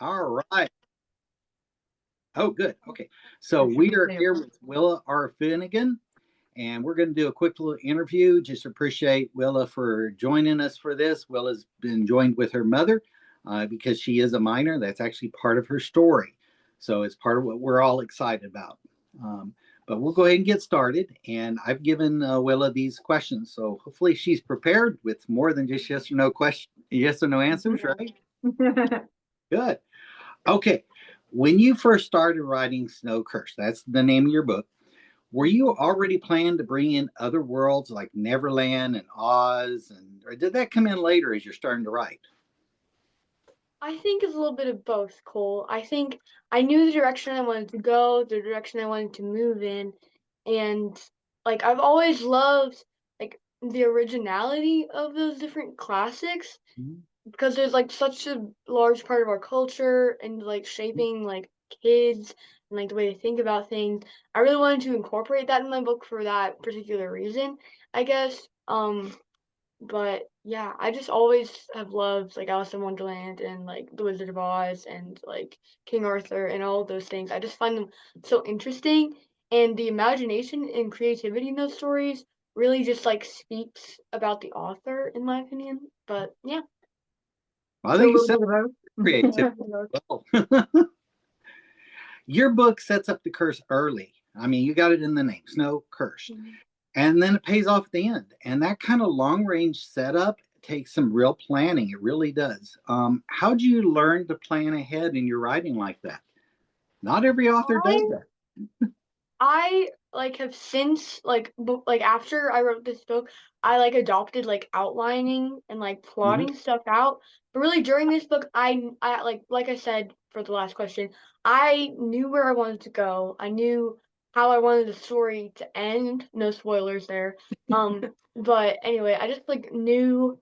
All right. Oh, good. Okay. So we are here with Willa R. Finnegan, and we're going to do a quick little interview. Just appreciate Willa for joining us for this. Willa's been joined with her mother because she is a minor. That's actually part of her story. So it's part of what we're all excited about. Um, but we'll go ahead and get started. And I've given Willa these questions. So hopefully she's prepared with more than just yes or no question, yes or no answers, right? Good. Okay. When you first started writing Snow Curse, that's the name of your book, were you already planning to bring in other worlds like Neverland and Oz, or did that come in later as you're starting to write? I think it's a little bit of both, Cole. I think I knew the direction I wanted to go, the direction I wanted to move in, and I've always loved the originality of those different classics Mhm. because there's such a large part of our culture and shaping kids and the way they think about things. I really wanted to incorporate that in my book for that particular reason, I guess. But yeah, I just always have loved Alice in Wonderland and The Wizard of Oz and King Arthur and all of those things. I just find them so interesting, and the imagination and creativity in those stories really just speaks about the author, in my opinion. But yeah. I So a think little it's bit of creative. both. Well, your book sets up the curse early. I mean, you got it in the name, Snow Curse. Mhm. And then it pays off at the end. And that kind of long range setup takes some real planning. It really does. How do you learn to plan ahead in your writing like that? Not every author does I that. I have since after I wrote this book, I adopted outlining and Mhm. plotting stuff out. But really during this book, I like I said for the last question, I knew where I wanted to go. I knew how I wanted the story to end. No spoilers there. But anyway, I just knew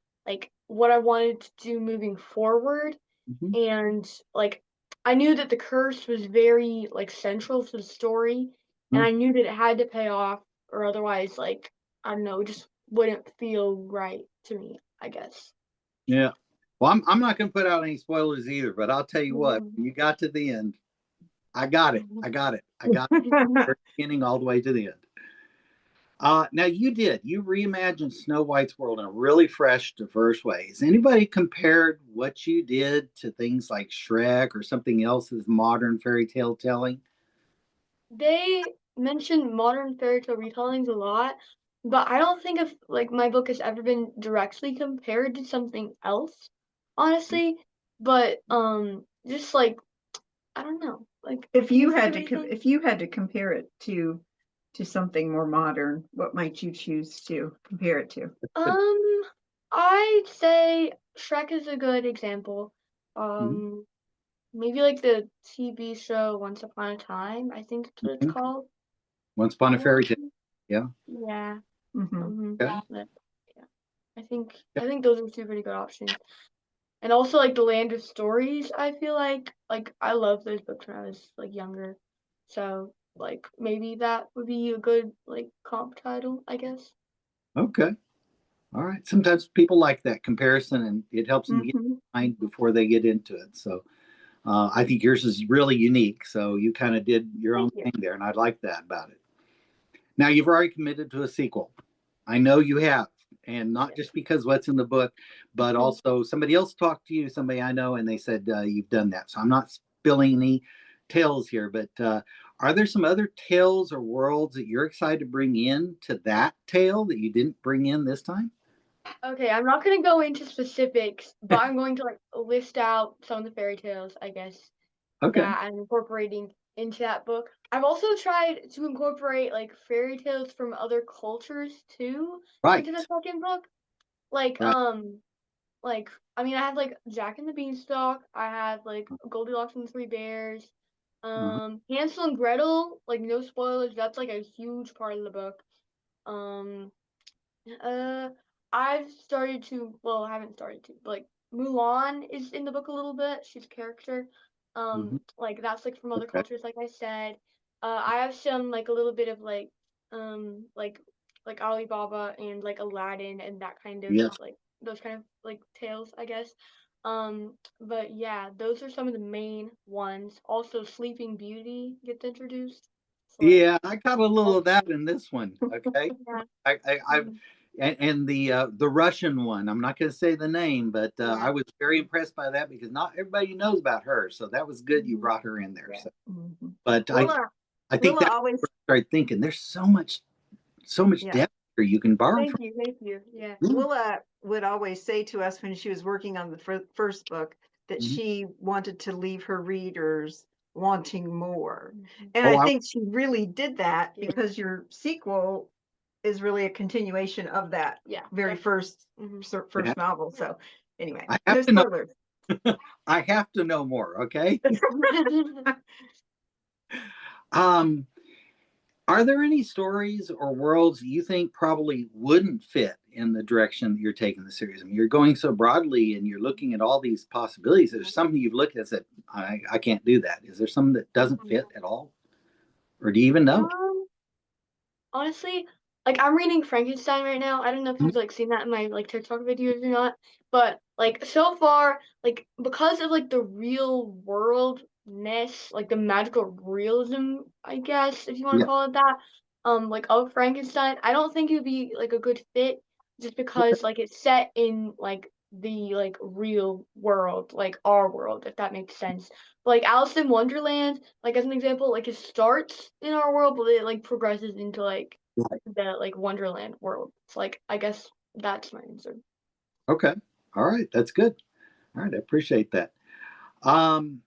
what I wanted to do moving forward, Mhm. and I knew that the curse was very central to the story, and Mhm. I knew that it had to pay off, or otherwise I don't know, it just wouldn't feel right to me, I guess. Yeah. Well, I'm not going to put out any spoilers either, but I'll tell you what, Mhm. when you got to the end, I got it. I got it. I got it from the beginning all the way to the end. Now you reimagined Snow White's world in a really fresh, diverse way. Has anybody compared what you did to things like Shrek or something else as modern fairy tale telling? They mention modern fairy tale retellings a lot, but I don't think if my book has ever been directly compared to something else, honestly. But just I don't know, If can you you think had of to anything? if you had to compare it to something more modern, what might you choose to compare it to? Um, I'd say Shrek is a good example. Mhm. Um, Maybe the TV show Once Upon a Time, I think that's what it's Mhm. called. Once Upon a Fairy Tale. Um, Yeah. yeah. Hmm. Okay. But, yeah. I think those are two pretty good options. And also the Land of Stories, I feel like I loved those books when I was younger. So maybe that would be a good comp title, I guess. Okay. All right. Sometimes people like that comparison, and it helps them get Hmm. in mind before they get into it. So I think yours is really unique. So you kind of did your own Thank you. thing there, and I like that about it. Now you've already committed to a sequel. I know you have, and not just because what's in the book, but Mhm. also somebody else talked to you, somebody I know, and they said you've done that. So I'm not spilling any tales here, but are there some other tales or worlds that you're excited to bring in to that tale that you didn't bring in this time? Okay, I'm not gonna go into specifics, but I'm going to list out some of the fairy tales, I guess, Okay. that I'm incorporating into that book. I've also tried to incorporate fairy tales from other cultures too into the Right. second book. Like Right. like I mean I have Jack and the Beanstalk, I have Goldilocks and the Three Bears, Uh-huh. Hansel and Gretel, no spoilers, that's a huge part of the book. Um uh, I've started to, well, I haven't started to, but Mulan is in the book a little bit. She's a character. Hmm. That's from other Okay. cultures, like I said. I have some a little bit of um like Alibaba and Aladdin and that kind of Yes. those kind of tales, I guess. But yeah, those are some of the main ones. Also, Sleeping Beauty gets introduced. So, like, Yeah, I got a little of that in this one. Okay. yeah. I've Mhm. and the Russian one. I'm not going to say the name, but I Yeah. was very impressed by that because not everybody knows about her. So that was good. You Mhm. brought her in there. Yeah. So, Mhm. but Willa, I think Willa that always, started thinking there's so much yeah. depth here you can borrow Thank from. you. Thank you. Yeah. Yeah. Willa would always say to us when she was working on the first book that Mhm. she wanted to leave her readers wanting more. Mhm. And Oh, I think she really did that Yeah. because your sequel is really a continuation of that Yeah. very first Mhm. first novel. So anyway, I no have to know. spoilers. I have to know more. Okay. Um, Are there any stories or worlds you think probably wouldn't fit in the direction that you're taking the series? I mean, you're going so broadly and you're looking at all these possibilities. There's something you've looked at and said, I can't do that. Is there something that doesn't fit at all? Or do you even know? Um, Honestly, like I'm reading Frankenstein right now. I don't know if Mhm. you've like seen that in my like TikTok videos or not, but like so far, like because of like the real worldness, like the magical realism, I guess if you want Yeah. to call it that, like of Frankenstein, I don't think it would be like a good fit just Okay. because like it's set in like the like real world, like our world, if that makes sense. Like Alice in Wonderland, like as an example, like it starts in our world, but it like progresses into like Right. the like Wonderland world. It's like I guess that's my answer. Okay. All right. That's good. All right. I appreciate that. Um,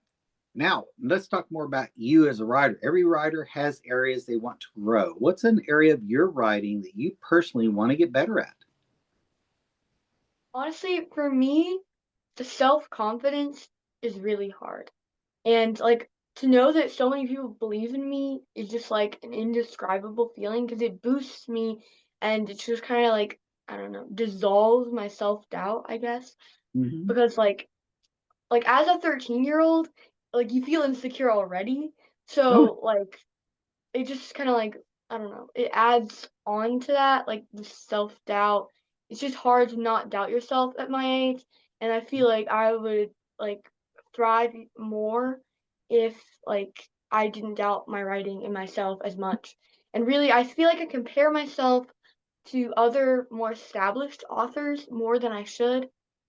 Now, let's talk more about you as a writer. Every writer has areas they want to grow. What's an area of your writing that you personally want to get better at? Honestly, for me, the self-confidence is really hard. And like to know that so many people believe in me is just like an indescribable feeling because it boosts me and it just kind of like I don't know, dissolves my self-doubt, I guess. Mm-hmm. Because like as a 13-year-old, like you feel insecure already. Oh, So like it just kind of like I don't know, it adds on to that like the self-doubt. It's just hard to not doubt yourself at my age, and I feel like I would like thrive more if like I didn't doubt my writing and myself as much. And really, I feel like I compare myself to other more established authors more than I should,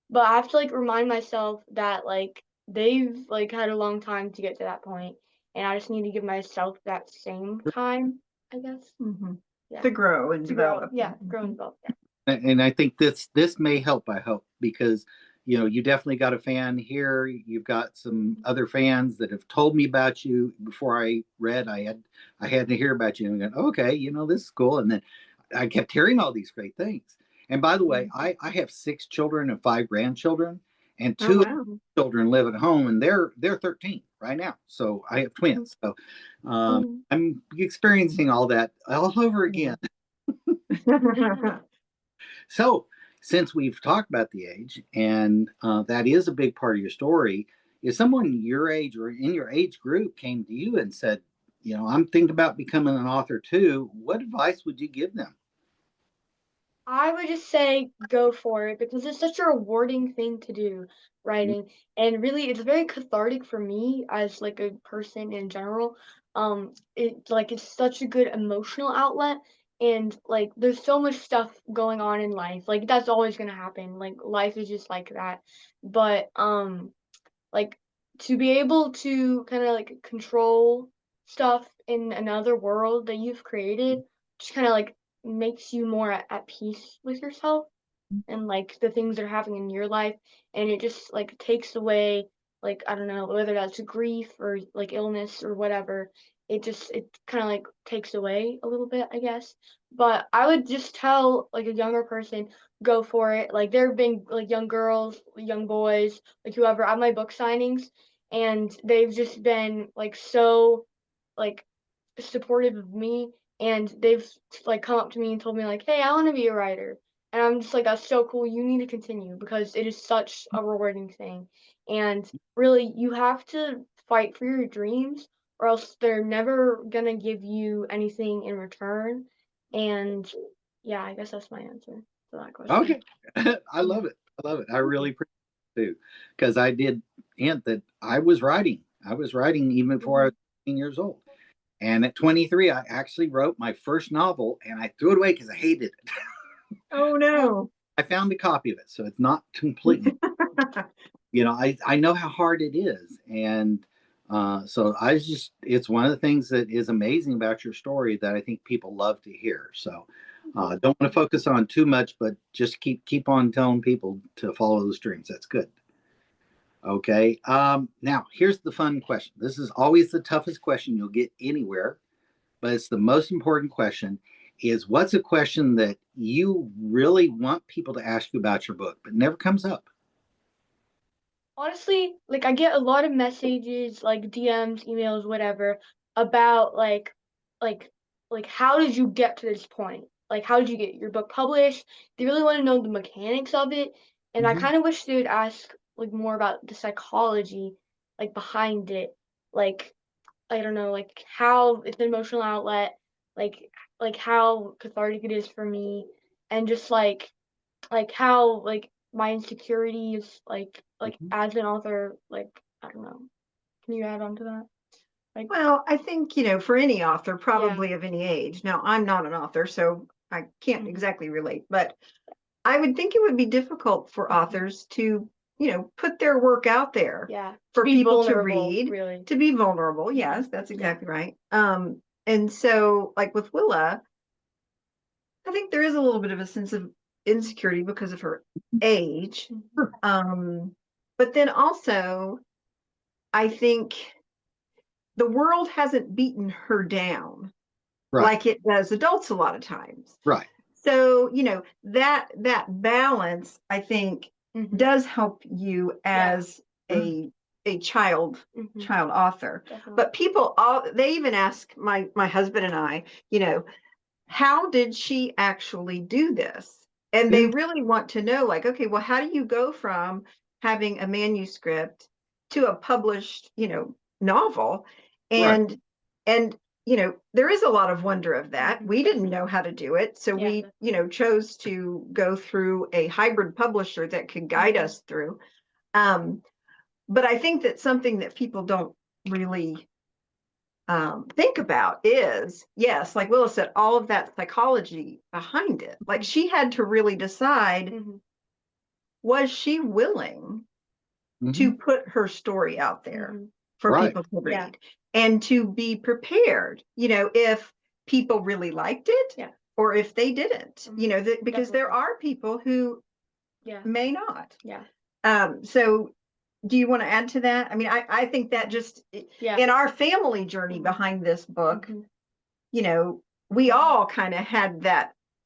but I have to like remind myself that like they've like had a long time to get to that point, and I just need to give myself that same time, I guess. Mhm. Yeah, To grow and to grow. develop. Yeah, grow and Mhm. develop. Yeah. and I think this may help. I hope because you definitely got a fan here. You've got some Mhm. other fans that have told me about you before I read. I had to hear about you and go, okay, this is cool. And then I kept hearing all these great things. And by the way, Mhm. I have 6 children and 5 grandchildren, and Oh, two wow. children live at home, and they're 13 right now. So I have Mhm. twins. So Mhm. I'm experiencing all that all over again. Mhm. So, since we've talked about the age, and that is a big part of your story, if someone your age or in your age group came to you and said, I'm thinking about becoming an author too, what advice would you give them? I would just say go for it because it's such a rewarding thing to do, writing. And really it's very cathartic for me as like a person in general. It's such a good emotional outlet and like there's so much stuff going on in life. Like that's always gonna happen. Like life is just like that. But like to be able to kind of like control stuff in another world that you've created just kind of like makes you more at peace with yourself and like the things that are happening in your life and it just like takes away like I don't know whether that's grief or like illness or whatever it kind of like takes away a little bit I guess but I would just tell like a younger person go for it like there have been like young girls young boys like whoever at my book signings and they've just been like so like supportive of me and they've like come up to me and told me like hey I want to be a writer and I'm just like that's so cool you need to continue because it is such a rewarding thing and really you have to fight for your dreams or else they're never gonna give you anything in return and yeah I guess that's my answer to that question. Okay. I love it. I love it. I really appreciate too, because I did hint that I was writing. I was writing even before I was 18 years old. And at 23, I actually wrote my first novel, and I threw it away because I hated it. Oh no. I found a copy of it, so it's not completely. I know how hard it is, and so it's one of the things that is amazing about your story that I think people love to hear. So don't want to focus on too much, but just keep on telling people to follow those dreams. That's good. Okay. Now here's the fun question. This is always the toughest question you'll get anywhere, but it's the most important question. Is what's a question that you really want people to ask you about your book, but never comes up? Honestly, like I get a lot of messages, like DMs, emails, whatever, about like how did you get to this point? Like how did you get your book published? They really want to know the mechanics of it. And I Mhm. kind of wish they would ask like more about the psychology like behind it. Like I don't know, like how it's an emotional outlet, like how cathartic it is for me, and just like how like my insecurities like Mhm. as an author, like I don't know. Can you add on to that? Like Well, I think, for any author, yeah. probably of any age. Now, I'm not an author, so I can't Mhm. exactly relate, but I would think it would be difficult for Mhm. authors to, put their work out there Yeah. for Be people to vulnerable, read, really. to be vulnerable. Yes, that's Yeah. exactly right. And so like with Willa, I think there is a little bit of a sense of insecurity because of her age. Mhm. But then also, I think the world hasn't beaten her down Right. like it does adults a lot of times. Right. So, that balance, I think, Mhm. does help you Yeah. as a child Mhm. author. Definitely. But people they even ask my husband and I, how did she actually do this? And they Yeah. really want to know, like, okay, well, how do you go from having a manuscript to a published, novel? Right. And there is a lot of wonder of that. Mhm. We didn't know how to do it, so Yeah. we, chose to go through a hybrid publisher that could guide Mhm. us through. Um, but I think that something that people don't really think about is, yes, like Willa said, all of that psychology behind it. Like she had to really decide, Mhm. was she willing Mhm. to put her story out there Mhm. for Right. people to Yeah. read and to be prepared, if people really liked it Yeah. or if they didn't, because there Definitely. are people who Yeah. may not. Yeah. So do you want to add to that? I mean, I think that just Yeah. in our family journey Mhm. behind this book, Mhm. we all kind of had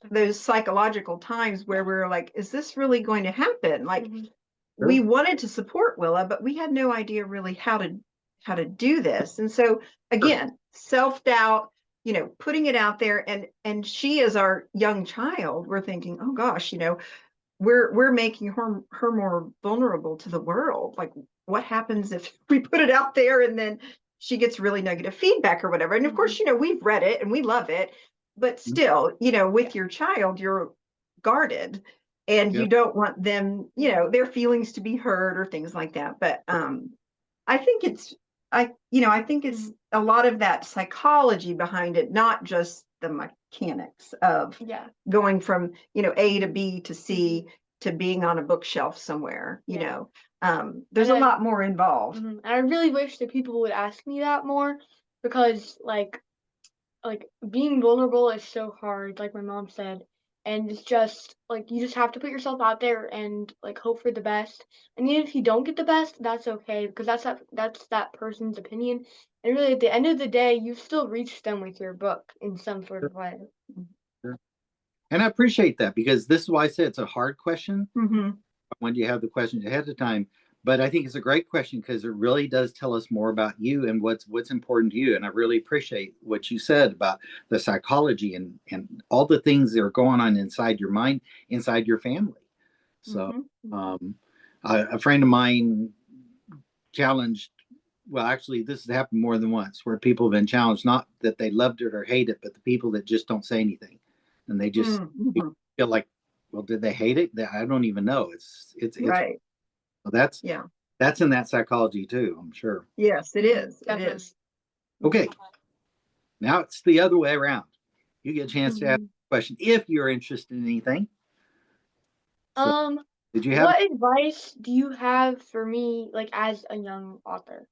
those psychological times where Yeah. we were like, is this really going to happen? Like Mhm. we Sure. wanted to support Willa, but we had no idea really how to do this. And so Sure. again, self-doubt, putting it out there, and she as our young child, we're thinking, oh gosh, we're making her more vulnerable to the world. Like what happens if we put it out there and then she gets really negative feedback or whatever? And of course, we've read it and we love it, but Mhm. still, Yeah. with your child, you're guarded and Yeah. you don't want them, their feelings to be hurt or things like that. But I think it's I think it's a lot of that psychology behind it, not just the mechanics of Yeah. going from A to B to Mhm. C to being on a bookshelf somewhere. Yeah. There's And a lot more involved. And I really wish that people would ask me that more because like being vulnerable is so hard, like my mom said. And it's just like you just have to put yourself out there and like hope for the best. And even if you don't get the best, that's okay because that's that person's opinion. And really at the end of the day, you still reach them with your book in some sort Sure. of way. Sure. And I appreciate that because this is why I say it's a hard question Mm-hmm. when you have the questions ahead of time. But I think it's a great question because it really does tell us more about you and what's important to you. And I really appreciate what you said about the psychology and all the things that are going on inside your mind, inside your family. So Mm-hmm. um, a friend of mine challenged. Well, actually, this has happened more than once where people have been challenged, not that they loved it or hate it, but the people that just don't say anything, and they just Mm-hmm. feel like, well, did they hate it? I don't even know. It's Right. So Yeah. that's in that psychology too, I'm sure. Yes, it is. It Definitely. is. Okay, now it's the other way around. You get a chance to ask a question if you're interested in anything. So, did you have? What advice do you have for me, like as a young author?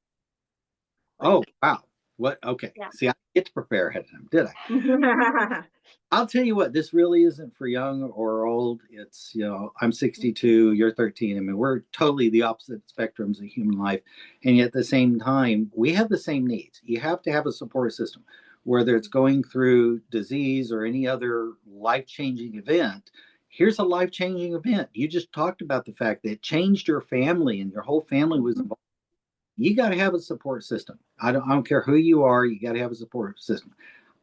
Oh, Like, wow. What? Okay. yeah. See, I get to prepare ahead of time, did I? I'll tell you what, this really isn't for young or old. It's, I'm 62, you're 13. I mean, we're totally the opposite spectrums of human life. And yet at the same time, we have the same needs. You have to have a support system, whether it's going through disease or any other life-changing event. Here's a life-changing event. You just talked about the fact that it changed your family and your whole family was involved. You got to have a support system. I don't care who you are, you got to have a support system.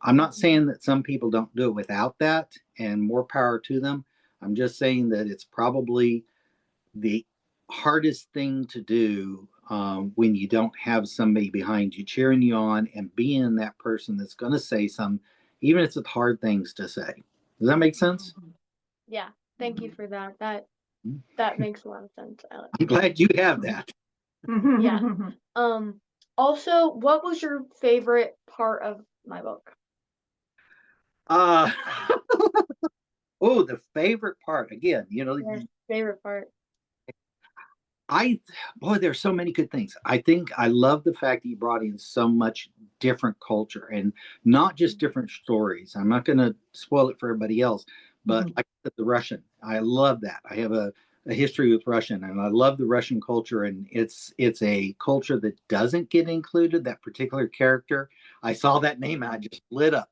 I'm not saying that some people don't do it without that, and more power to them. I'm just saying that it's probably the hardest thing to do when you don't have somebody behind you cheering you on and being that person that's going to say some, even if it's hard things to say. Does that make sense? Yeah. Thank you for that. That makes a lot of sense. I'm glad you have that. Yeah. Also, what was your favorite part of my book? Uh, oh, the favorite part again, Your favorite part. There's so many good things. I think I love the fact that you brought in so much different culture and not just different stories. I'm not going to spoil it for everybody else, but I said the Russian. I love that. I have a history with Russian, and I love the Russian culture. And it's a culture that doesn't get included. That particular character, I saw that name, and I just lit up.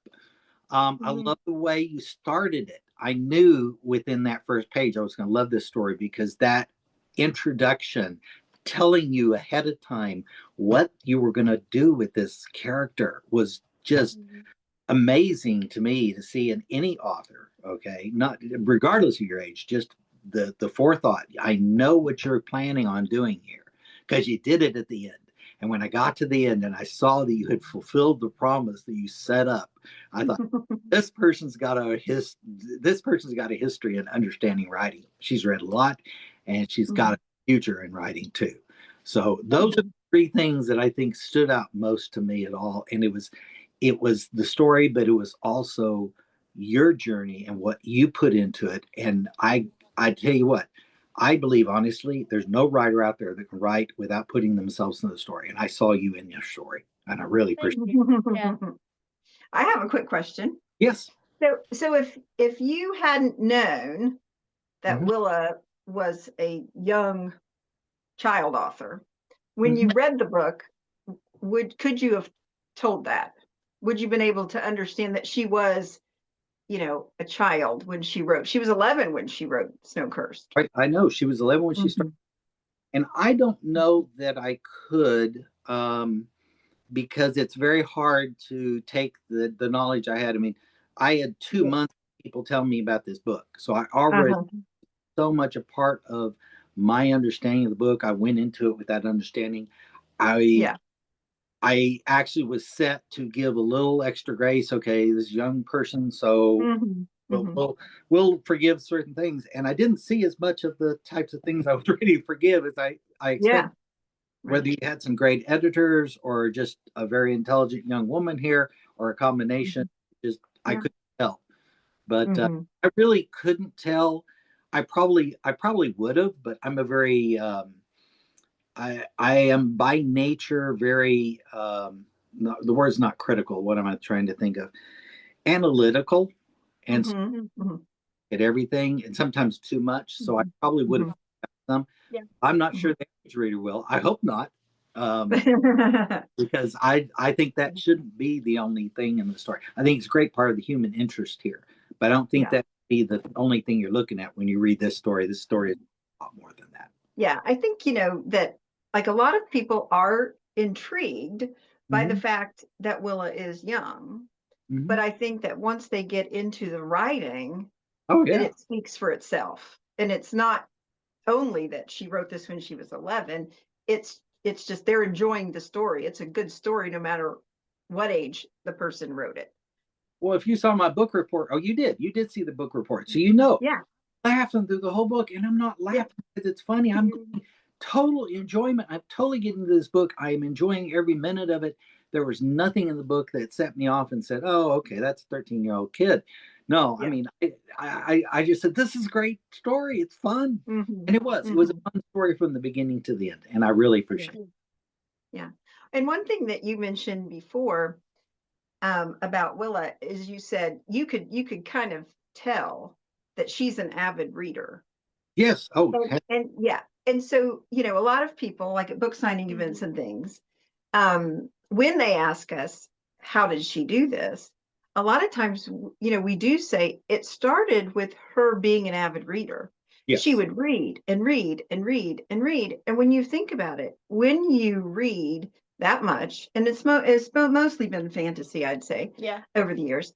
I love the way you started it. I knew within that first page I was going to love this story because that introduction, telling you ahead of time what you were going to do with this character, was just amazing to me to see in any author. Okay, not regardless of your age, just the forethought. I know what you're planning on doing here because you did it at the end. And when I got to the end and I saw that you had fulfilled the promise that you set up, I thought this person's got a history in understanding writing. She's read a lot, and she's got a future in writing too. So those are the three things that I think stood out most to me at all. And it was the story, but it was also your journey and what you put into it. And I tell you what, I believe honestly, there's no writer out there that can write without putting themselves in the story. And I saw you in your story, and I really appreciate it. Yeah. I have a quick question. Yes. So if you hadn't known that Willa was a young child author, when you read the book, could you have told that? Would you have been able to understand that she was, a child when she wrote? She was 11 when she wrote Snow Curse. Right. I know she was 11 when she started. And I don't know that I could, because it's very hard to take the knowledge I had. I mean, I had 2 months of people telling me about this book. So I already so much a part of my understanding of the book. I went into it with that understanding. I actually was set to give a little extra grace. Okay, this young person, so we'll forgive certain things. And I didn't see as much of the types of things I was ready to forgive as I expected. Whether you had some great editors or just a very intelligent young woman here or a combination, I couldn't tell. But I really couldn't tell. I probably would have, but I'm a very I am by nature very no, the word's not critical. What am I trying to think of? Analytical and at everything, and sometimes too much. So I probably would have some. Yeah. I'm not sure the average reader will. I hope not. Because I think that shouldn't be the only thing in the story. I think it's a great part of the human interest here, but I don't think that be the only thing you're looking at when you read this story. This story is a lot more than that. Yeah, I think that like a lot of people are intrigued by the fact that Willa is young, but I think that once they get into the writing, that it speaks for itself. And it's not only that she wrote this when she was 11, it's just they're enjoying the story. It's a good story no matter what age the person wrote it. Well, if you saw my book report, you did see the book report, so laughing through the whole book, and I'm not laughing because it's funny. I'm total enjoyment. I'm totally getting into this book. I am enjoying every minute of it. There was nothing in the book that set me off and said, "Oh, okay, that's a 13-year-old kid." No, Yeah. I mean, I just said, "This is a great story. It's fun," Mhm. and it was. It was a Mhm. fun story from the beginning to the end, and I really appreciate it. Yeah. And one thing that you mentioned before about Willa is you said you could kind of tell that she's an avid reader. Yes. Oh, And yeah. And so, a lot of people like at book signing events and things, when they ask us, how did she do this? A lot of times, we do say it started with her being an avid reader. She yes. would read and read and read and read. And when you think about it, when you read that much, and it's mostly been fantasy, I'd say, Yeah. over the years,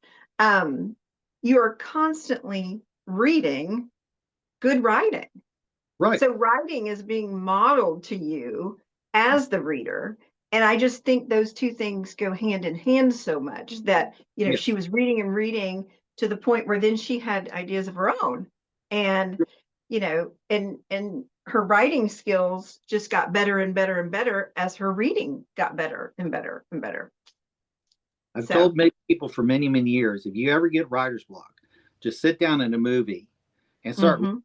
you're constantly reading good writing. Right. So writing is being modeled to you as the reader. And I just think those two things go hand in hand so much that, Yes. she was reading and reading to the point where then she had ideas of her own. And, and her writing skills just got better and better and better as her reading got better and better and better. I've So, told many people for many, many years, if you ever get writer's block, just sit down in a movie and start mhm,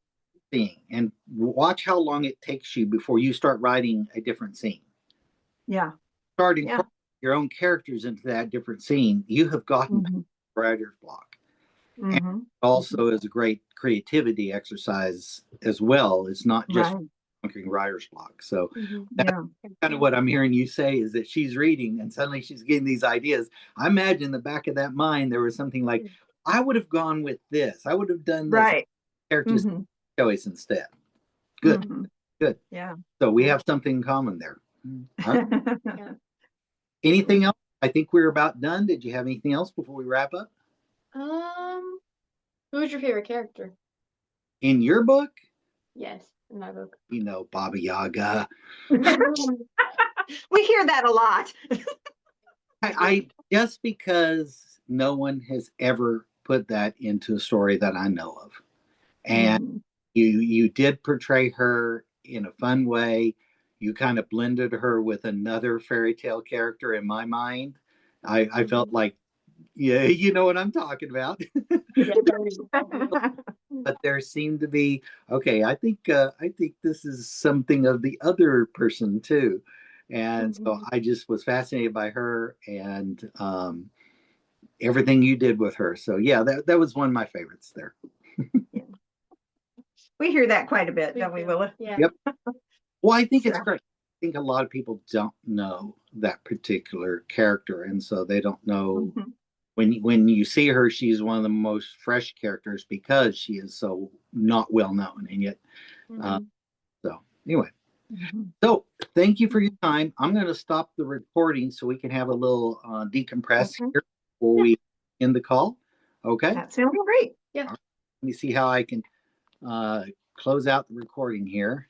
seeing and watch how long it takes you before you start writing a different scene. yeah, Start yeah. incorporating your own characters into that different scene. You have gotten Mhm, writer's block. And mhm, also is a great creativity exercise as well. It's not just right. conquering writer's block. So Mhm. that's Yeah. kind of what I'm hearing you say is that she's reading and suddenly she's getting these ideas. I imagine in the back of that mind there was something like, I would have gone with this. I would have done this Right. character's Mhm, choice instead. Good, mhm, good. yeah. So we Yeah. have something in common there. All right. Yeah. Anything else? I think we're about done. Did you have anything else before we wrap up? Who was your favorite character? In your book, Yes, in my book. Baba Yaga. We hear that a lot. I just because no one has ever put that into a story that I know of, and Mhm, you did portray her in a fun way. You kind of blended her with another fairy tale character in my mind. I felt like, yeah, you know what I'm talking about. Yeah. But there seemed to be, okay, I think this is something of the other person too. And so I just was fascinated by her and everything you did with her. So yeah, that was one of my favorites there. Yeah. We hear that quite a bit, We don't we, do. Willa? Yeah. Yep. Well, I think it's So, great. I think a lot of people don't know that particular character, and so they don't know mhm, when you see her, she's one of the most fresh characters because she is so not well known, and yet uh, Mhm. so anyway. mhm. So thank you for your time. I'm going to stop the recording so we can have a little decompress Okay, here before Yeah. we end the call. Okay. that sounds great. Yeah. Let me see how I can uh, close out the recording here.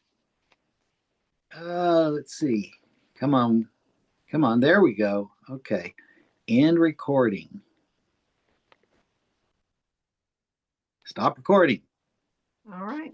Let's see. Come on. Come on. There we go. Okay. End recording. Stop recording. All right.